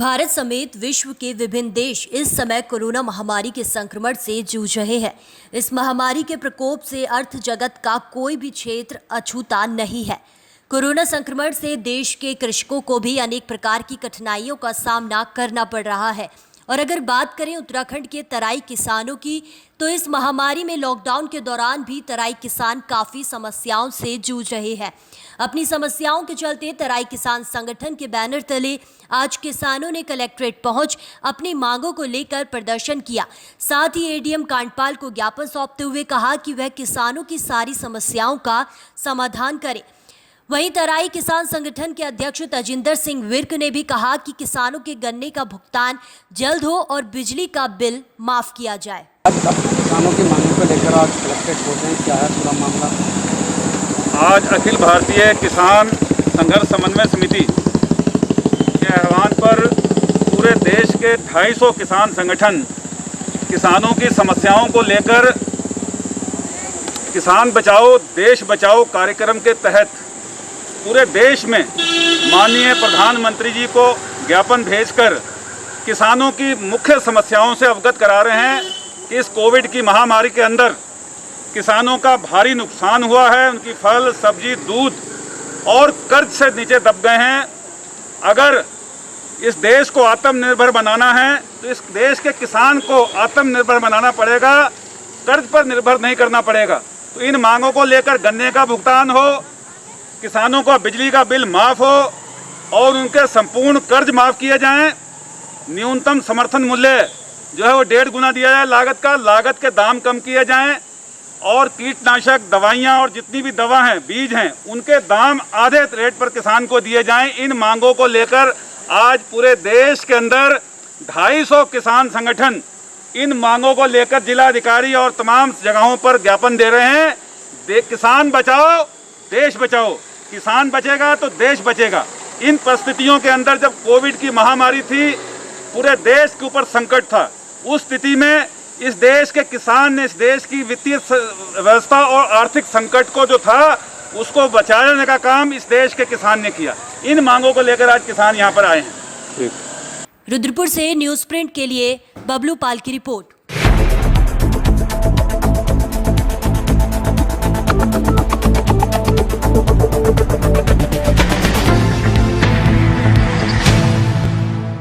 भारत समेत विश्व के विभिन्न देश इस समय कोरोना महामारी के संक्रमण से जूझ रहे हैं। इस महामारी के प्रकोप से अर्थ जगत का कोई भी क्षेत्र अछूता नहीं है। कोरोना संक्रमण से देश के कृषकों को भी अनेक प्रकार की कठिनाइयों का सामना करना पड़ रहा है। और अगर बात करें उत्तराखंड के तराई किसानों की, तो इस महामारी में लॉकडाउन के दौरान भी तराई किसान काफ़ी समस्याओं से जूझ रहे हैं। अपनी समस्याओं के चलते तराई किसान संगठन के बैनर तले आज किसानों ने कलेक्ट्रेट पहुंच अपनी मांगों को लेकर प्रदर्शन किया। साथ ही एडीएम कांडपाल को ज्ञापन सौंपते हुए कहा कि वह किसानों की सारी समस्याओं का समाधान करे। वहीं तराई किसान संगठन के अध्यक्ष तजिंदर सिंह विर्क ने भी कहा कि किसानों के गन्ने का भुगतान जल्द हो और बिजली का बिल माफ किया जाए। किसानों की मांगों को लेकर आज कलेक्ट्रेट पहुंचे हैं, क्या है पूरा मामला? आज अखिल भारतीय किसान संघर्ष समन्वय समिति के आह्वान पर पूरे देश के 250 किसान संगठन किसानों की समस्याओं को लेकर किसान बचाओ देश बचाओ कार्यक्रम के तहत पूरे देश में माननीय प्रधानमंत्री जी को ज्ञापन भेजकर किसानों की मुख्य समस्याओं से अवगत करा रहे हैं कि इस कोविड की महामारी के अंदर किसानों का भारी नुकसान हुआ है। उनकी फल सब्जी दूध और कर्ज से नीचे दब गए हैं। अगर इस देश को आत्मनिर्भर बनाना है तो इस देश के किसान को आत्मनिर्भर बनाना पड़ेगा, कर्ज पर निर्भर नहीं करना पड़ेगा। तो इन मांगों को लेकर गन्ने का भुगतान हो, किसानों को बिजली का बिल माफ़ हो और उनके संपूर्ण कर्ज माफ़ किए जाएं। न्यूनतम समर्थन मूल्य जो है वो 1.5 गुना दिया जाए लागत के दाम कम किए जाएं और कीटनाशक दवाइयां और जितनी भी दवा हैं बीज हैं उनके दाम आधे रेट पर किसान को दिए जाएं। इन मांगों को लेकर आज पूरे देश के अंदर 250 किसान संगठन इन मांगों को लेकर जिलाधिकारी और तमाम जगहों पर ज्ञापन दे रहे हैं। किसान बचाओ देश बचाओ, किसान बचेगा तो देश बचेगा। इन परिस्थितियों के अंदर जब कोविड की महामारी थी, पूरे देश के ऊपर संकट था, उस स्थिति में इस देश के किसान ने इस देश की वित्तीय व्यवस्था और आर्थिक संकट को जो था उसको बचाने का काम इस देश के किसान ने किया। इन मांगों को लेकर आज किसान यहाँ पर आए हैं। रुद्रपुर से न्यूज़ प्रिंट के लिए बबलू पाल की रिपोर्ट।